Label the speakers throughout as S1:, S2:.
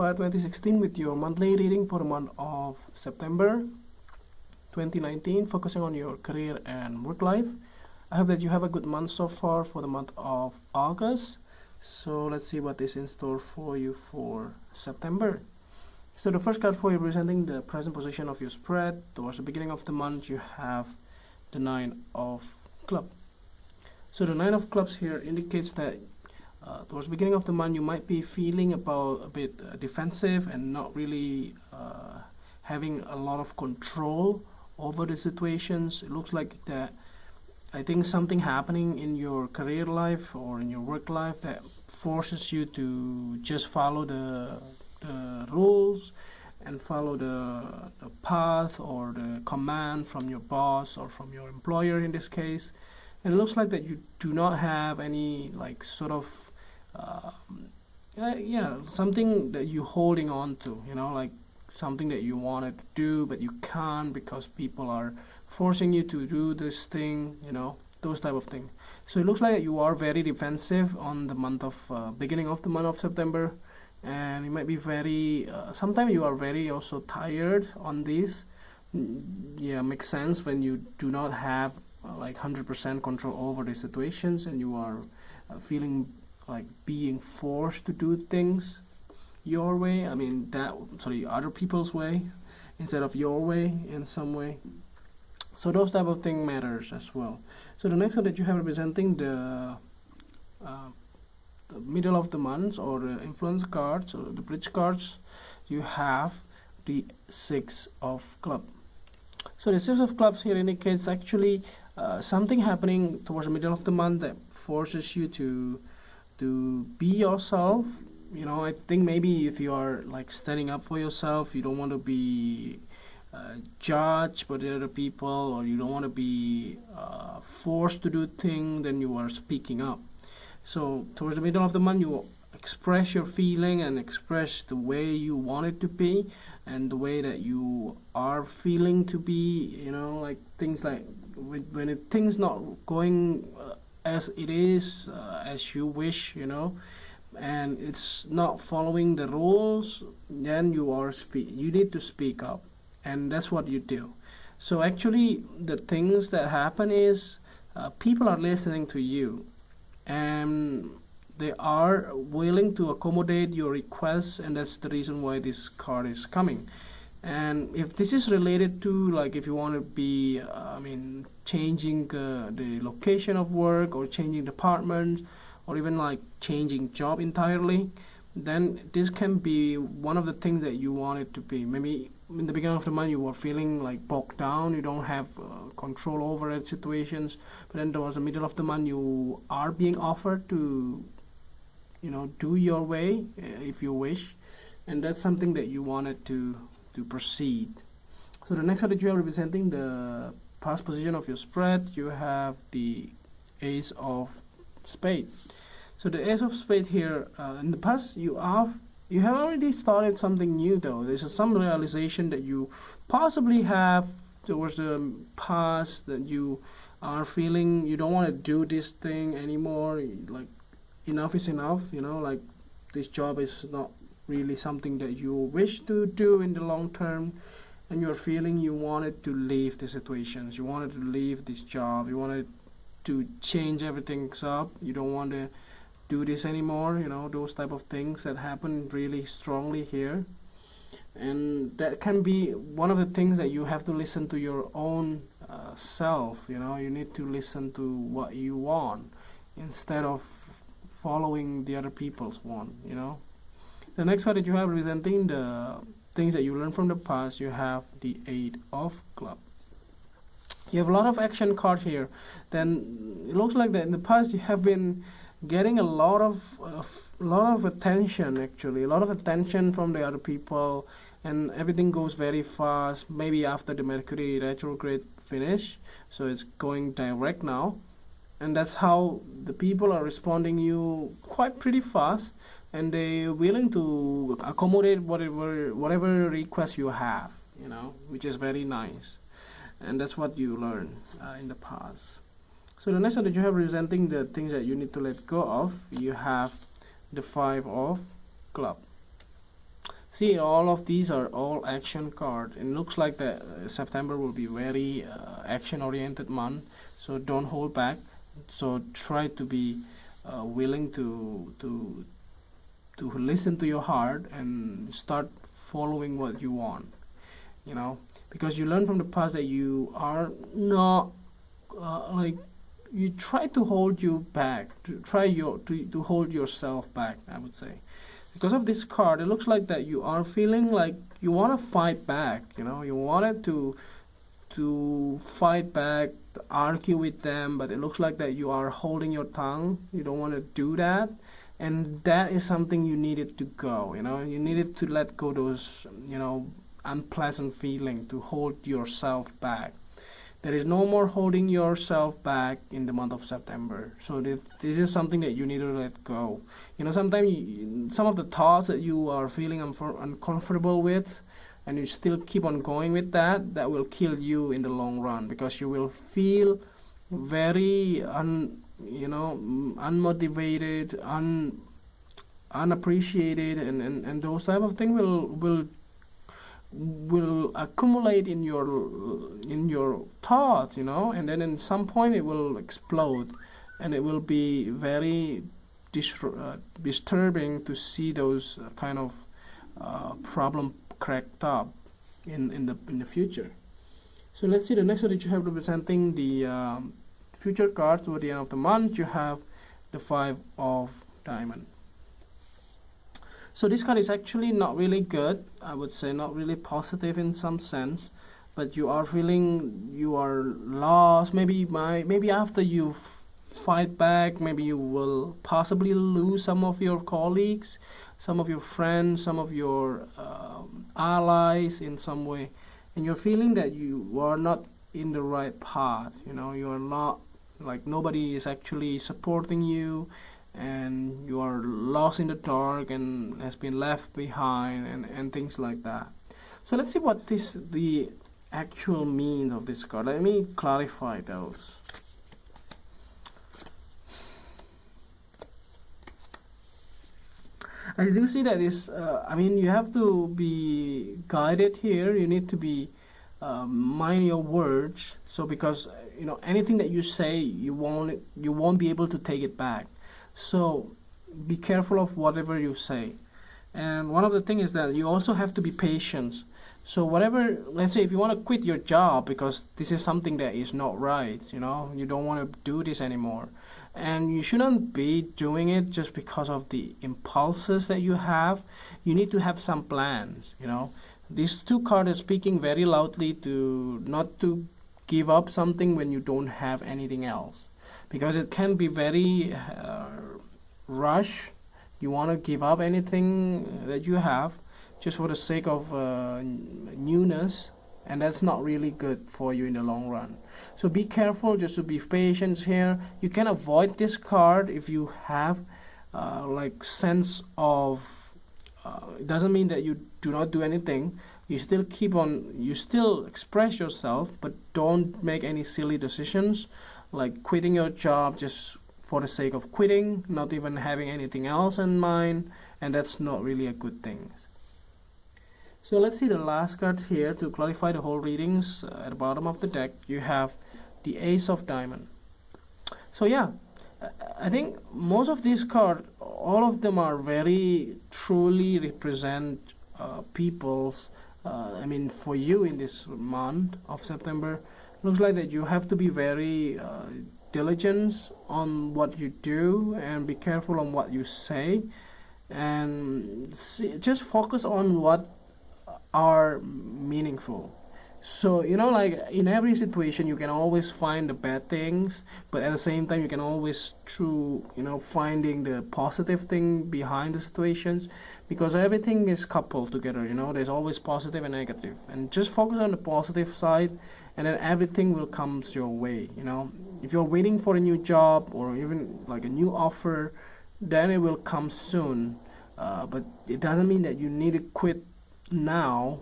S1: Fire 2016 with your monthly reading for the month of September 2019, focusing on your career and work life. I hope that you have a good month so far for the month of August. So let's see what is in store for you for September. So the first card for you representing the present position of your spread. Towards the beginning of the month, you have the Nine of Clubs. So the Nine of Clubs here indicates that towards the beginning of the month, you might be feeling about a bit defensive and not really having a lot of control over the situations. It looks like that I think something happening in your career life or in your work life that forces you to just follow the rules and follow the path or the command from your boss or from your employer in this case. And it looks like that you do not have any like sort of something that you're holding on to, like something that you wanted to do but you can't because people are forcing you to do this thing, those type of things. So it looks like you are very defensive on the month of beginning of the month of September, and you might be very sometimes you are very also tired on this. Yeah, makes sense when you do not have like 100% control over the situations and you are feeling like being forced to do things your way. Other people's way instead of your way in some way. So those type of thing matters as well. So the next one that you have representing the middle of the month or the influence cards or the bridge cards, you have the Six of Clubs. So the Six of Clubs here indicates actually something happening towards the middle of the month that forces you to be yourself. I think maybe if you are like standing up for yourself, you don't want to be judged by the other people, or you don't want to be forced to do things, then you are speaking up. So towards the middle of the month, you express your feeling and express the way you want it to be and the way that you are feeling to be, like things like when things not going as it is, as you wish, and it's not following the rules, then you need to speak up, and that's what you do. So actually the things that happen is people are listening to you and they are willing to accommodate your requests, and that's the reason why this card is coming. And if this is related to, like, if you want to be changing the location of work or changing departments or even like changing job entirely, then this can be one of the things that you want it to be. Maybe in the beginning of the month you were feeling like bogged down, you don't have control over it situations, but then towards the middle of the month you are being offered to do your way if you wish, and that's something that you wanted to proceed. So the next card that you are representing the past position of your spread, you have the Ace of Spades. So the Ace of Spades here, in the past you have already started something new though. There's some realization that you possibly have towards the past, that you are feeling you don't want to do this thing anymore, like enough is enough, like this job is not really something that you wish to do in the long term, and you're feeling you wanted to leave the situations, you wanted to leave this job, you wanted to change everything up, you don't want to do this anymore, those type of things that happen really strongly here. And that can be one of the things that you have to listen to your own self. You need to listen to what you want instead of following the other people's want. The next card that you have representing the things that you learned from the past, you have the Eight of Clubs. You have a lot of action card here. Then it looks like that in the past you have been getting a lot of attention, actually a lot of attention from the other people, and everything goes very fast. Maybe after the Mercury retrograde finish, so it's going direct now, and that's how the people are responding you quite pretty fast, and they're willing to accommodate whatever request you have, which is very nice. And that's what you learn in the past. So the next one that you have representing the things that you need to let go of, you have the Five of Clubs. See, all of these are all action card. It looks like the September will be very action oriented month, so don't hold back. So try to be willing to listen to your heart and start following what you want, you know, because you learn from the past that you are not like, you try to hold you back, to try to hold yourself back, I would say. Because of this card, it looks like that you are feeling like you want to fight back, you know, you wanted to fight back, to argue with them, but it looks like that you are holding your tongue. You don't want to do that, and that is something you needed to go, you know, you needed to let go those, you know, unpleasant feeling, to hold yourself back. There is no more holding yourself back in the month of September. So this is something that you need to let go. You know, sometimes some of the thoughts that you are feeling uncomfortable with, and you still keep on going with that, that will kill you in the long run, because you will feel very unmotivated, unappreciated, and those type of things will accumulate in your thoughts, you know, and then in some point it will explode, and it will be very disturbing to see those kind of problem cracked up in the future. So let's see the next one that you have, representing the future cards toward the end of the month. You have the Five of Diamonds. So this card is actually not really good, I would say, not really positive in some sense, but you are feeling you are lost. Maybe after you fight back, maybe you will possibly lose some of your colleagues, some of your friends, some of your allies in some way, and you're feeling that you are not in the right path, you know, you are not, like, nobody is actually supporting you, and you are lost in the dark and has been left behind, and things like that. So let's see what the actual meaning of this card. Let me clarify those. I do see that is you have to be guided here. You need to be mind your words. So because you know, anything that you say, you won't be able to take it back. So be careful of whatever you say. And one of the things is that you also have to be patient. So whatever, let's say if you want to quit your job because this is something that is not right, you know, you don't want to do this anymore, and you shouldn't be doing it just because of the impulses that you have. You need to have some plans, you know. These two cards are speaking very loudly to not to give up something when you don't have anything else, because it can be very rush. You want to give up anything that you have just for the sake of newness, and that's not really good for you in the long run. So be careful, just to be patient here. You can avoid this card if you have like sense of it doesn't mean that you do not do anything. You still you still express yourself, but don't make any silly decisions like quitting your job just for the sake of quitting, not even having anything else in mind, and that's not really a good thing. So let's see the last card here to clarify the whole readings. At the bottom of the deck you have the Ace of Diamonds. So yeah, I think most of these cards, all of them are very truly represent people's for you in this month of September. Looks like that you have to be very diligent on what you do, and be careful on what you say, and just focus on what are meaningful. So you know, like in every situation you can always find the bad things, but at the same time you can always finding the positive thing behind the situations, because everything is coupled together, you know. There's always positive and negative, and just focus on the positive side, and then everything will come your way, you know. If you're waiting for a new job or even like a new offer, then it will come soon, but it doesn't mean that you need to quit now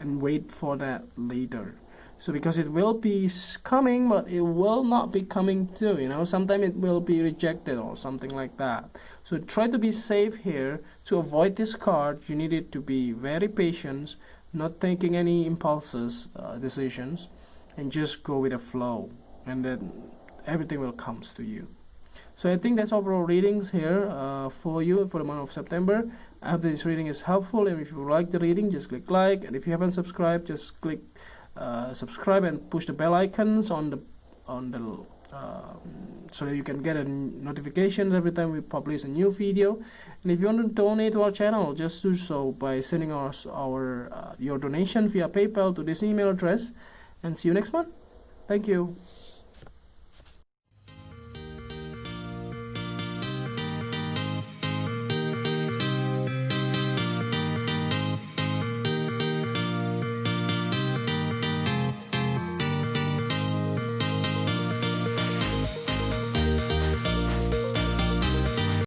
S1: and wait for that later. So because it will be coming, but it will not be coming too, you know, sometimes it will be rejected or something like that. So try to be safe here. To avoid this card, you needed to be very patient, not taking any impulses decisions, and just go with the flow, and then everything will comes to you. So I think that's overall readings here for you for the month of September. I hope this reading is helpful, and if you like the reading, just click like, and if you haven't subscribed, just click subscribe and push the bell icons on the so that you can get a notification every time we publish a new video. And if you want to donate to our channel, just do so by sending us your donation via PayPal to this email address. And see you next month. Thank you.